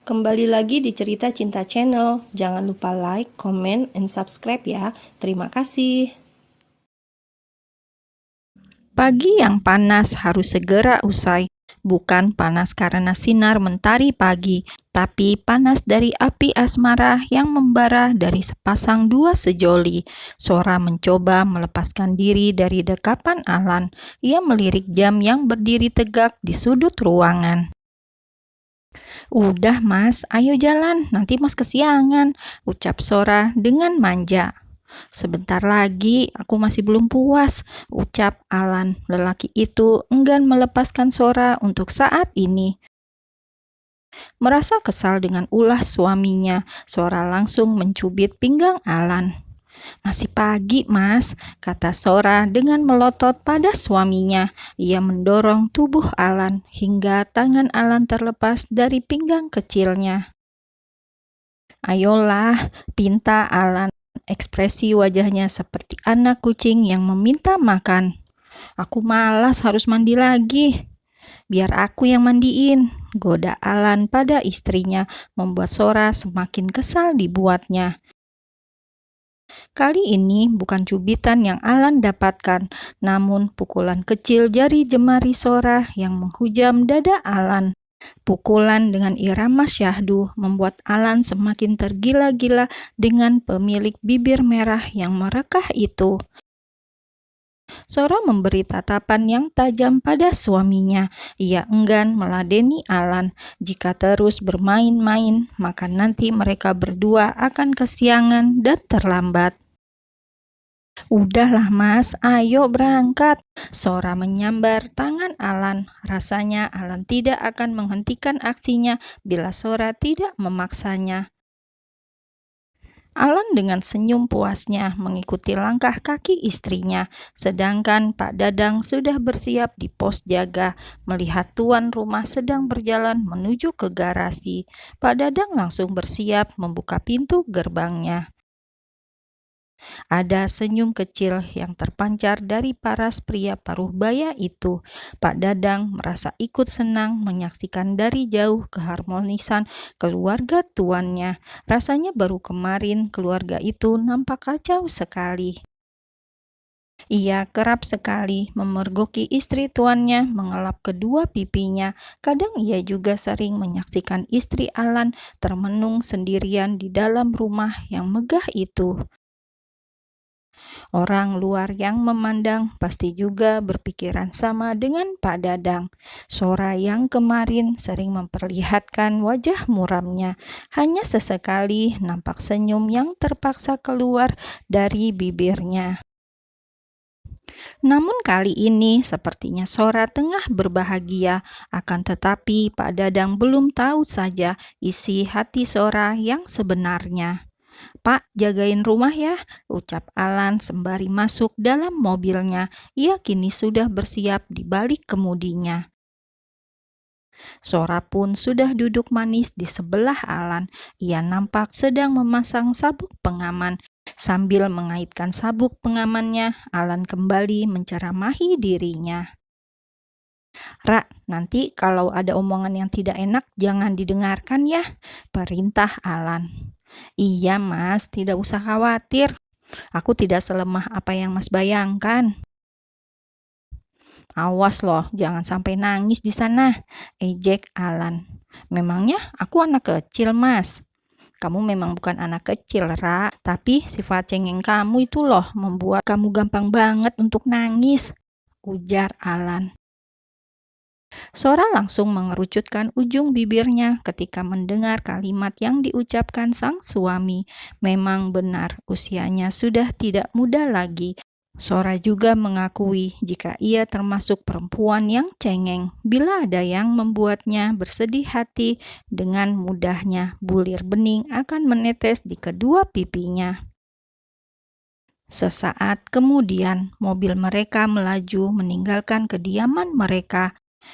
Kembali lagi di Cerita Cinta Channel. Jangan lupa like, comment, and subscribe ya. Terima kasih. Pagi yang panas harus segera usai. Bukan panas karena sinar mentari pagi, tapi panas dari api asmara yang membara dari sepasang dua sejoli. Sora mencoba melepaskan diri dari dekapan Alan. Ia melirik jam yang berdiri tegak di sudut ruangan. "Udah mas, ayo jalan, nanti mas kesiangan," ucap Sora dengan manja. "Sebentar lagi, aku masih belum puas," ucap Alan. Lelaki itu enggan melepaskan Sora untuk saat ini. Merasa kesal dengan ulah suaminya, Sora langsung mencubit pinggang Alan. "Masih pagi, mas," kata Sora dengan melotot pada suaminya. Ia mendorong tubuh Alan hingga tangan Alan terlepas dari pinggang kecilnya. "Ayolah," pinta Alan. Ekspresi wajahnya seperti anak kucing yang meminta makan. "Aku malas harus mandi lagi." "Biar aku yang mandiin," goda Alan pada istrinya, membuat Sora semakin kesal dibuatnya. Kali ini bukan cubitan yang Alan dapatkan, namun pukulan kecil jari jemari Sora yang menghujam dada Alan. Pukulan dengan irama syahdu membuat Alan semakin tergila-gila dengan pemilik bibir merah yang merekah itu. Sora memberi tatapan yang tajam pada suaminya. Ia enggan meladeni Alan. Jika terus bermain-main, maka nanti mereka berdua akan kesiangan dan terlambat. "Udahlah mas, ayo berangkat." Sora menyambar tangan Alan. Rasanya Alan tidak akan menghentikan aksinya bila Sora tidak memaksanya. Alan dengan senyum puasnya mengikuti langkah kaki istrinya, sedangkan Pak Dadang sudah bersiap di pos jaga. Melihat tuan rumah sedang berjalan menuju ke garasi, Pak Dadang langsung bersiap membuka pintu gerbangnya. Ada senyum kecil yang terpancar dari paras pria paruh baya itu. Pak Dadang merasa ikut senang menyaksikan dari jauh keharmonisan keluarga tuannya. Rasanya baru kemarin keluarga itu nampak kacau sekali. Ia kerap sekali memergoki istri tuannya, mengelap kedua pipinya. Kadang ia juga sering menyaksikan istri Alan termenung sendirian di dalam rumah yang megah itu. Orang luar yang memandang pasti juga berpikiran sama dengan Pak Dadang. Sora yang kemarin sering memperlihatkan wajah muramnya, hanya sesekali nampak senyum yang terpaksa keluar dari bibirnya. Namun kali ini sepertinya Sora tengah berbahagia, akan tetapi Pak Dadang belum tahu saja isi hati Sora yang sebenarnya. "Pak, jagain rumah ya," ucap Alan sembari masuk dalam mobilnya. Ia kini sudah bersiap di balik kemudinya. Sora pun sudah duduk manis di sebelah Alan. Ia nampak sedang memasang sabuk pengaman. Sambil mengaitkan sabuk pengamannya, Alan kembali menceramahi dirinya. "Ra, nanti kalau ada omongan yang tidak enak jangan didengarkan ya," perintah Alan. "Iya mas, tidak usah khawatir. Aku tidak selemah apa yang mas bayangkan." "Awas loh, jangan sampai nangis di sana," ejek Alan. "Memangnya aku anak kecil mas?" "Kamu memang bukan anak kecil, Ra. Tapi sifat cengeng kamu itu loh membuat kamu gampang banget untuk nangis," ujar Alan. Sora langsung mengerucutkan ujung bibirnya ketika mendengar kalimat yang diucapkan sang suami. Memang benar, usianya sudah tidak muda lagi. Sora juga mengakui jika ia termasuk perempuan yang cengeng. Bila ada yang membuatnya bersedih hati, dengan mudahnya bulir bening akan menetes di kedua pipinya. Sesaat kemudian, mobil mereka melaju meninggalkan kediaman mereka.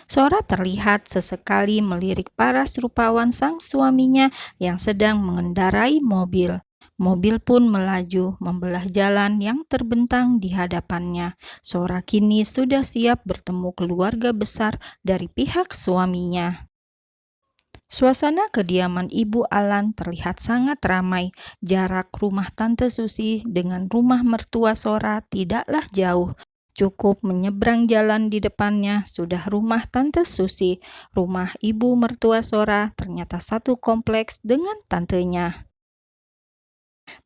Sora terlihat sesekali melirik paras rupawan sang suaminya yang sedang mengendarai mobil. Mobil pun melaju membelah jalan yang terbentang di hadapannya. Sora kini sudah siap bertemu keluarga besar dari pihak suaminya. Suasana kediaman Ibu Alan terlihat sangat ramai. Jarak rumah Tante Susi dengan rumah mertua Sora tidaklah jauh. Cukup menyeberang jalan di depannya sudah rumah Tante Susi. Rumah ibu mertua Sora ternyata satu kompleks dengan tantenya.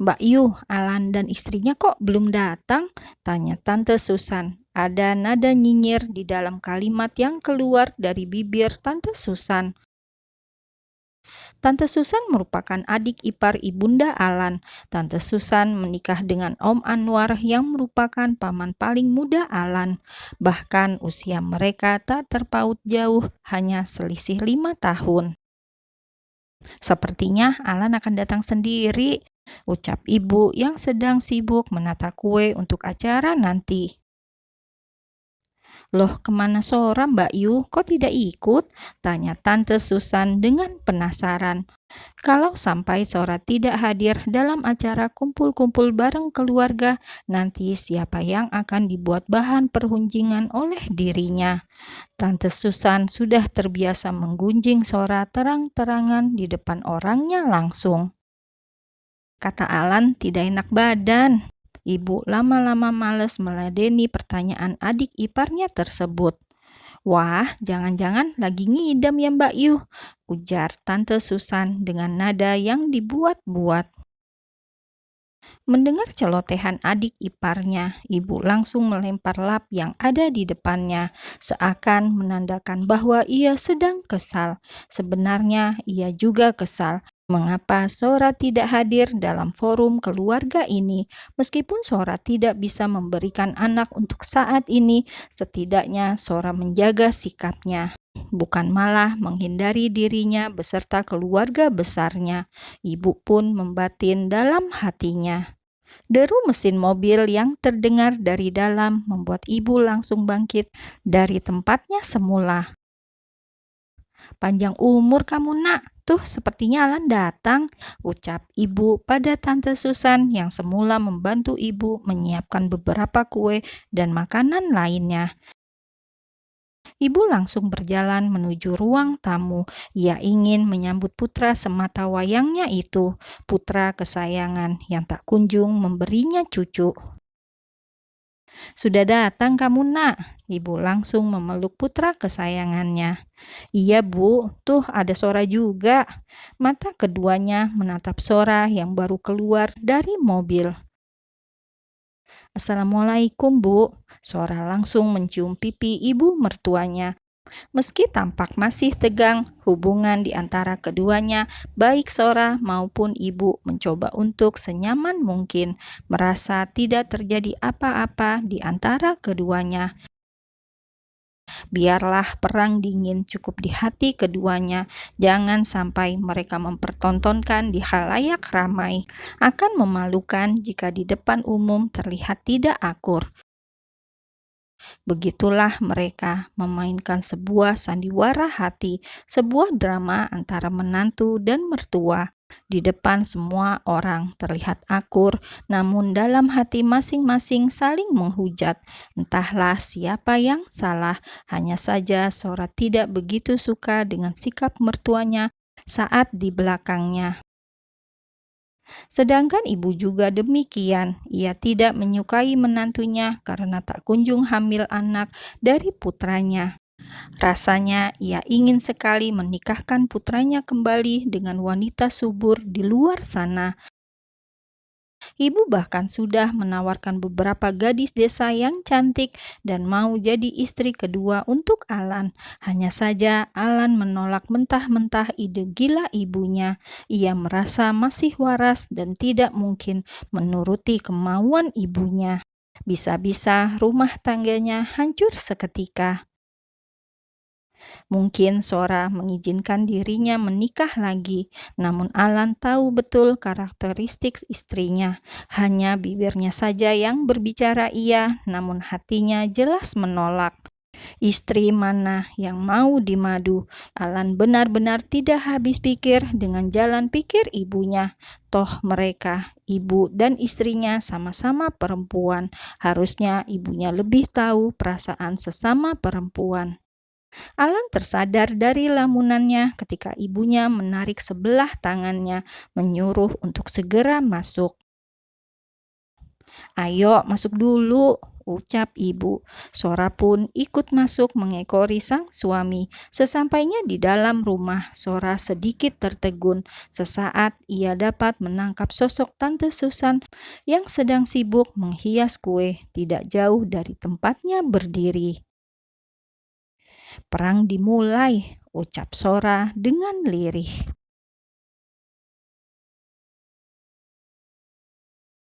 "Mbak Yu, Alan dan istrinya kok belum datang?" tanya Tante Susan. Ada nada nyinyir di dalam kalimat yang keluar dari bibir Tante Susan. Tante Susan merupakan adik ipar Ibunda Alan. Tante Susan menikah dengan Om Anwar yang merupakan paman paling muda Alan. Bahkan usia mereka tak terpaut jauh, hanya selisih 5 tahun. "Sepertinya Alan akan datang sendiri," ucap ibu yang sedang sibuk menata kue untuk acara nanti. "Loh, kemana Sora, Mbak Yu? Kok tidak ikut?" tanya Tante Susan dengan penasaran. Kalau sampai Sora tidak hadir dalam acara kumpul-kumpul bareng keluarga, nanti siapa yang akan dibuat bahan perhunjingan oleh dirinya? Tante Susan sudah terbiasa menggunjing Sora terang-terangan di depan orangnya langsung. Kata Alan tidak enak badan. Ibu lama-lama males meladeni pertanyaan adik iparnya tersebut. "Wah, jangan-jangan lagi ngidam ya Mbak Yu," ujar Tante Susan dengan nada yang dibuat-buat. Mendengar celotehan adik iparnya, ibu langsung melempar lap yang ada di depannya, seakan menandakan bahwa ia sedang kesal. Sebenarnya ia juga kesal. Mengapa Sora tidak hadir dalam forum keluarga ini? Meskipun Sora tidak bisa memberikan anak untuk saat ini, setidaknya Sora menjaga sikapnya, bukan malah menghindari dirinya beserta keluarga besarnya. Ibu pun membatin dalam hatinya. Deru mesin mobil yang terdengar dari dalam membuat ibu langsung bangkit dari tempatnya semula. "Panjang umur kamu, Nak. Tuh, sepertinya Alan datang," ucap ibu pada Tante Susan yang semula membantu ibu menyiapkan beberapa kue dan makanan lainnya. Ibu langsung berjalan menuju ruang tamu. Ia ingin menyambut putra semata wayangnya itu, putra kesayangan yang tak kunjung memberinya cucu. "Sudah datang kamu, Nak." Ibu langsung memeluk putra kesayangannya. "Iya, Bu, tuh ada Sora juga." Mata keduanya menatap Sora yang baru keluar dari mobil. "Assalamualaikum, Bu." Sora langsung mencium pipi ibu mertuanya. Meski tampak masih tegang, hubungan di antara keduanya, baik Sora maupun ibu mencoba untuk senyaman mungkin, merasa tidak terjadi apa-apa di antara keduanya. Biarlah perang dingin cukup di hati keduanya, jangan sampai mereka mempertontonkan di khalayak ramai. Akan memalukan jika di depan umum terlihat tidak akur. Begitulah mereka memainkan sebuah sandiwara hati, sebuah drama antara menantu dan mertua. Di depan semua orang terlihat akur, namun dalam hati masing-masing saling menghujat. Entahlah siapa yang salah, hanya saja Sora tidak begitu suka dengan sikap mertuanya saat di belakangnya. Sedangkan ibu juga demikian. Ia tidak menyukai menantunya karena tak kunjung hamil anak dari putranya. Rasanya ia ingin sekali menikahkan putranya kembali dengan wanita subur di luar sana. Ibu bahkan sudah menawarkan beberapa gadis desa yang cantik dan mau jadi istri kedua untuk Alan. Hanya saja Alan menolak mentah-mentah ide gila ibunya. Ia merasa masih waras dan tidak mungkin menuruti kemauan ibunya. Bisa-bisa rumah tangganya hancur seketika. Mungkin Sora mengizinkan dirinya menikah lagi, namun Alan tahu betul karakteristik istrinya. Hanya bibirnya saja yang berbicara iya, namun hatinya jelas menolak. Istri mana yang mau dimadu? Alan benar-benar tidak habis pikir dengan jalan pikir ibunya. Toh mereka, ibu dan istrinya sama-sama perempuan. Harusnya ibunya lebih tahu perasaan sesama perempuan. Alan tersadar dari lamunannya ketika ibunya menarik sebelah tangannya, menyuruh untuk segera masuk. "Ayo, masuk dulu," ucap ibu. Sora pun ikut masuk mengekori sang suami. Sesampainya di dalam rumah, Sora sedikit tertegun. Sesaat ia dapat menangkap sosok Tante Susan yang sedang sibuk menghias kue tidak jauh dari tempatnya berdiri. "Perang dimulai," ucap Sora dengan lirih.